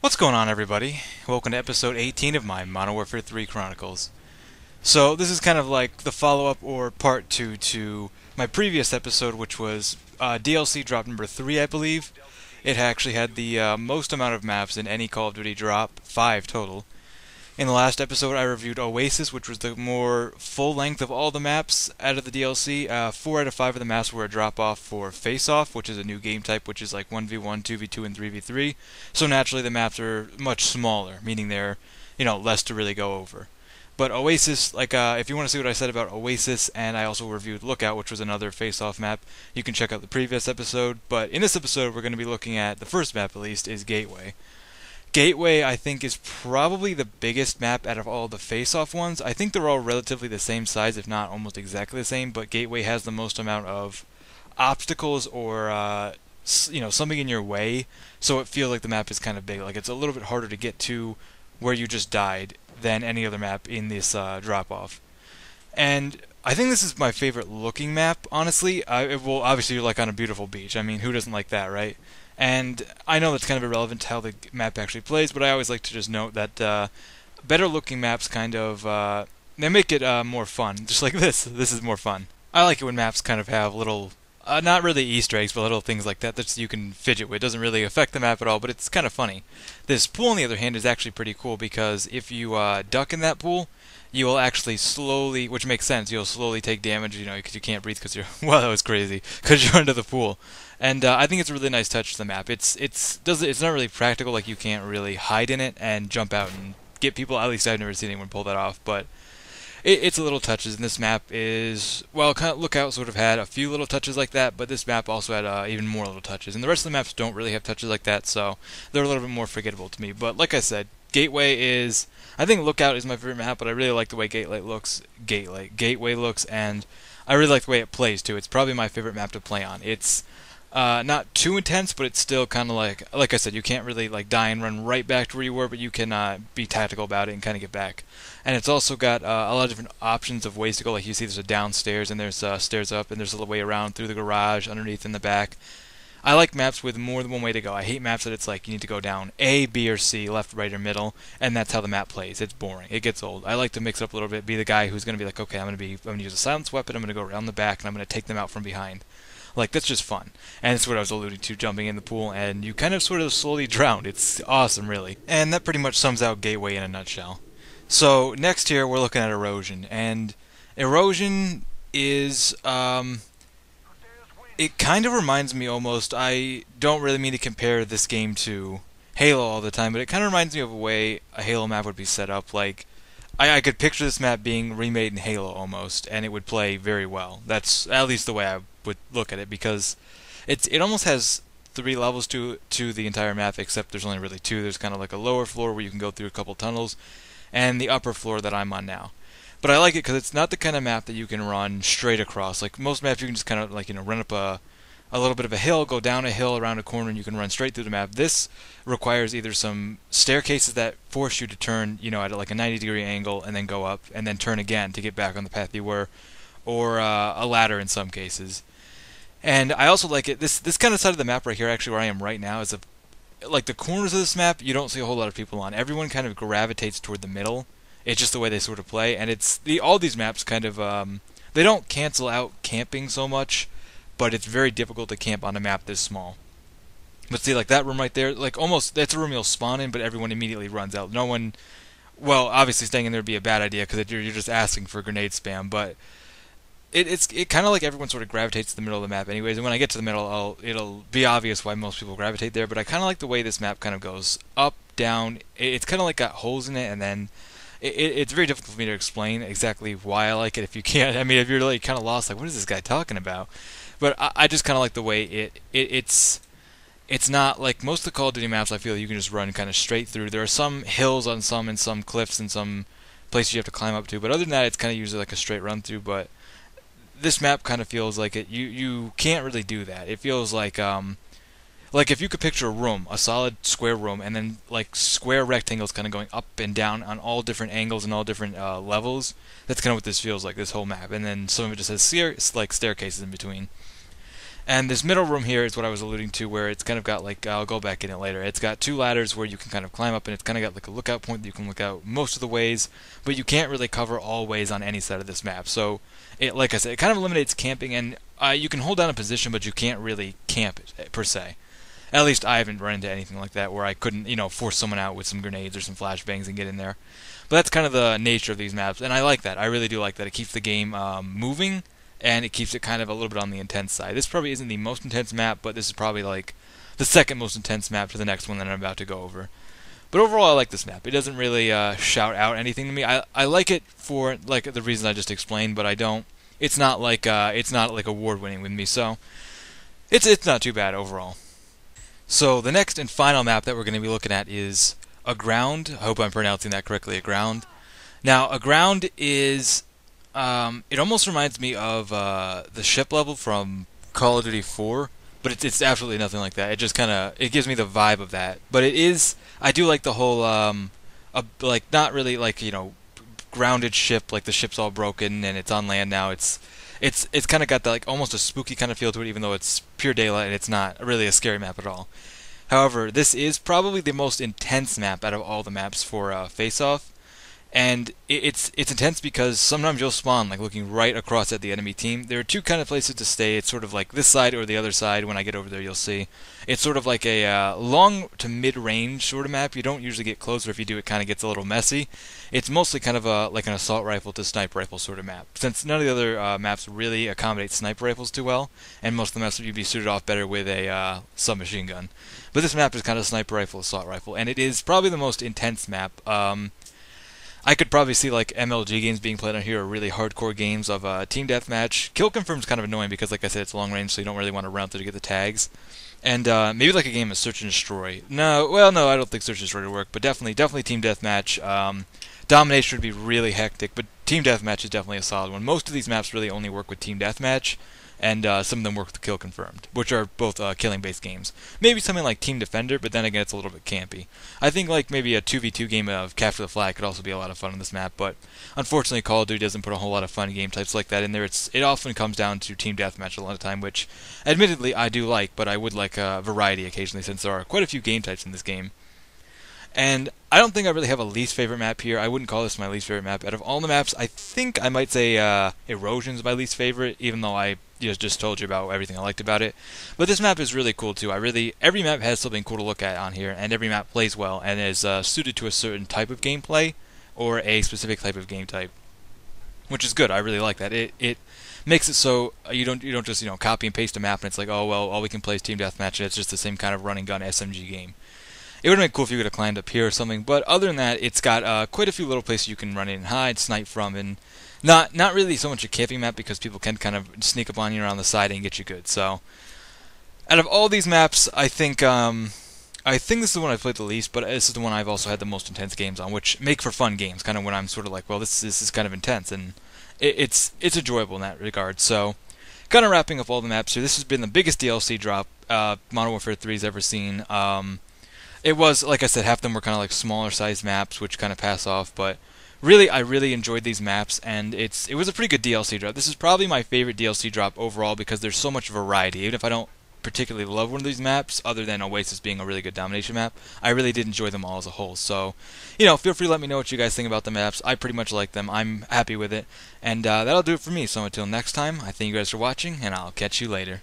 What's going on, everybody? Welcome to episode 18 of my Modern Warfare 3 Chronicles. So this is kind of like the follow-up or part 2 to my previous episode, which was DLC drop number 3, I believe. It actually had the most amount of maps in any Call of Duty drop, 5 total. In the last episode, I reviewed Oasis, which was the more full length of all the maps out of the DLC. 4 out of 5 of the maps were a drop-off for Face-Off, which is a new game type, which is like 1v1, 2v2, and 3v3. So naturally, the maps are much smaller, meaning they're, less to really go over. But Oasis, if you want to see what I said about Oasis, and I also reviewed Lookout, which was another Face-Off map, you can check out the previous episode. But in this episode, we're going to be looking at, the first map at least, is Gateway. Gateway, I think, is probably the biggest map out of all the face-off ones. I think they're all relatively the same size, if not almost exactly the same, but Gateway has the most amount of obstacles or, something in your way, so it feels like the map is kind of big. Like, it's a little bit harder to get to where you just died than any other map in this drop-off. And I think this is my favorite looking map, honestly. Well, obviously, you're like on a beautiful beach. I mean, who doesn't like that, right? And I know that's kind of irrelevant to how the map actually plays, but I always like to just note that better looking maps kind of, they make it more fun. Just like this. This is more fun. I like it when maps kind of have little, not really Easter eggs, but little things like that you can fidget with. It doesn't really affect the map at all, but it's kind of funny. This pool, on the other hand, is actually pretty cool because if you duck in that pool, you will actually slowly, which makes sense, you'll slowly take damage, because you can't breathe because you're, well, that was crazy, because you're under the pool. And I think it's a really nice touch to the map. It's not really practical, like you can't really hide in it and jump out and get people, at least I've never seen anyone pull that off, but it's a little touches, and this map is, well, kind of Lookout sort of had a few little touches like that, but this map also had even more little touches, and the rest of the maps don't really have touches like that, so they're a little bit more forgettable to me. But like I said, Gateway is, I think Lookout is my favorite map, but I really like the way Gateway looks, and I really like the way it plays too. It's probably my favorite map to play on. It's not too intense, but it's still kind of like I said, you can't really like die and run right back to where you were, but you can be tactical about it and kind of get back. And it's also got a lot of different options of ways to go. Like you see, there's a downstairs, and there's stairs up, and there's a little way around through the garage, underneath, in the back. I like maps with more than one way to go. I hate maps that it's like you need to go down A, B, or C, left, right, or middle, and that's how the map plays. It's boring. It gets old. I like to mix it up a little bit, be the guy who's going to be like, okay, I'm going to use a silenced weapon, I'm going to go around the back, and I'm going to take them out from behind. Like, that's just fun. And that's what I was alluding to, jumping in the pool, and you kind of sort of slowly drown. It's awesome, really. And that pretty much sums out Gateway in a nutshell. So, next here, we're looking at Erosion. And Erosion is, it kind of reminds me almost, I don't really mean to compare this game to Halo all the time, but it kind of reminds me of a way a Halo map would be set up. Like, I could picture this map being remade in Halo almost, and it would play very well. That's at least the way I would look at it, because it almost has 3 levels to the entire map, except there's only really 2. There's kind of like a lower floor where you can go through a couple tunnels, and the upper floor that I'm on now. But I like it because it's not the kind of map that you can run straight across. Like most maps, you can just kind of like run up a little bit of a hill, go down a hill, around a corner, and you can run straight through the map. This requires either some staircases that force you to turn, at like a 90-degree angle, and then go up, and then turn again to get back on the path you were, or a ladder in some cases. And I also like it. This kind of side of the map right here, actually, where I am right now, is like the corners of this map. You don't see a whole lot of people on. Everyone kind of gravitates toward the middle. It's just the way they sort of play, and all these maps kind of they don't cancel out camping so much, but it's very difficult to camp on a map this small. But see, like that room right there, like almost that's a room you'll spawn in, but everyone immediately runs out. No one, well, obviously staying in there would be a bad idea because you're just asking for grenade spam, but it kind of like everyone sort of gravitates to the middle of the map anyways, and when I get to the middle, it'll be obvious why most people gravitate there, but I kind of like the way this map kind of goes up, down. It's kind of like got holes in it, and then it's very difficult for me to explain exactly why I like it if you can't. I mean, if you're like kind of lost, like, what is this guy talking about? But I just kind of like the way it's not like most of the Call of Duty maps. I feel you can just run kind of straight through. There are some hills on some, and some cliffs, and some places you have to climb up to. But other than that, it's kind of usually like a straight run through. But this map kind of feels like it. You can't really do that. It feels like if you could picture a room, a solid square room, and then like square rectangles kind of going up and down on all different angles and all different levels. That's kind of what this feels like, this whole map. And then some of it just has staircases in between. And this middle room here is what I was alluding to, where it's kind of got like, I'll go back in it later, it's got two ladders where you can kind of climb up, and it's kind of got like a lookout point that you can look out most of the ways, but you can't really cover all ways on any side of this map. So, it, like I said, it kind of eliminates camping, and you can hold down a position, but you can't really camp it, per se. At least I haven't run into anything like that where I couldn't, force someone out with some grenades or some flashbangs and get in there. But that's kind of the nature of these maps, and I like that. I really do like that. It keeps the game moving, and it keeps it kind of a little bit on the intense side. This probably isn't the most intense map, but this is probably like the second most intense map to the next one that I'm about to go over. But overall, I like this map. It doesn't really shout out anything to me. I like it for like the reasons I just explained, but I don't. It's not like award-winning with me, so it's not too bad overall. So the next and final map that we're going to be looking at is Aground. I hope I'm pronouncing that correctly, Aground. Now, Aground is, it almost reminds me of the ship level from Call of Duty 4, but it's absolutely nothing like that. It just kind of, it gives me the vibe of that. But it is, I do like the whole, like, not really like, grounded ship, like the ship's all broken and it's on land now. It's kind of got that like almost a spooky kind of feel to it, even though it's pure daylight and it's not really a scary map at all. However, this is probably the most intense map out of all the maps for Face Off, and it's intense because sometimes you'll spawn like looking right across at the enemy team. There are two kind of places to stay. It's sort of like this side or the other side. When I get over there, you'll see. It's sort of like a long to mid-range sort of map. You don't usually get closer. If you do, it kind of gets a little messy. It's mostly kind of like an assault rifle to sniper rifle sort of map. Since none of the other maps really accommodate sniper rifles too well, and most of the maps would be suited off better with a submachine gun. But this map is kind of sniper rifle, assault rifle, and it is probably the most intense map. I could probably see like MLG games being played on here, or really hardcore games of team deathmatch. Kill confirm is kind of annoying because, like I said, it's long range, so you don't really want to run through to get the tags. And maybe like a game of search and destroy. No, well, no, I don't think search and destroy would work, but definitely team deathmatch. Domination would be really hectic, but team deathmatch is definitely a solid one. Most of these maps really only work with team deathmatch, and some of them work with kill confirmed, which are both killing-based games. Maybe something like Team Defender, but then again, it's a little bit campy. I think like maybe a 2v2 game of Capture the Flag could also be a lot of fun on this map, but unfortunately, Call of Duty doesn't put a whole lot of fun game types like that in there. It often comes down to team deathmatch a lot of the time, which, admittedly, I do like, but I would like variety occasionally, since there are quite a few game types in this game. And I don't think I really have a least favorite map here. I wouldn't call this my least favorite map. Out of all the maps, I think I might say Erosion is my least favorite, even though I just told you about everything I liked about it. But this map is really cool too. Every map has something cool to look at on here, and every map plays well and is suited to a certain type of gameplay or a specific type of game type, which is good. I really like that. It makes it so you don't just copy and paste a map and it's like, oh well, all we can play is team deathmatch and it's just the same kind of run and gun SMG game. It would have been cool if you could have climbed up here or something, but other than that, it's got quite a few little places you can run in and hide, snipe from, and not really so much a camping map because people can kind of sneak up on you around the side and get you good. So, out of all these maps, I think this is the one I've played the least, but this is the one I've also had the most intense games on, which make for fun games. Kind of when I'm sort of like, well, this is kind of intense, and it's enjoyable in that regard. So, kind of wrapping up all the maps here. This has been the biggest DLC drop Modern Warfare 3's ever seen. It was, like I said, half of them were kind of like smaller sized maps, which kind of pass off, but really, I really enjoyed these maps, and it was a pretty good DLC drop. This is probably my favorite DLC drop overall because there's so much variety. Even if I don't particularly love one of these maps, other than Oasis being a really good domination map, I really did enjoy them all as a whole. So, feel free to let me know what you guys think about the maps. I pretty much like them. I'm happy with it, and that'll do it for me. So until next time, I thank you guys for watching, and I'll catch you later.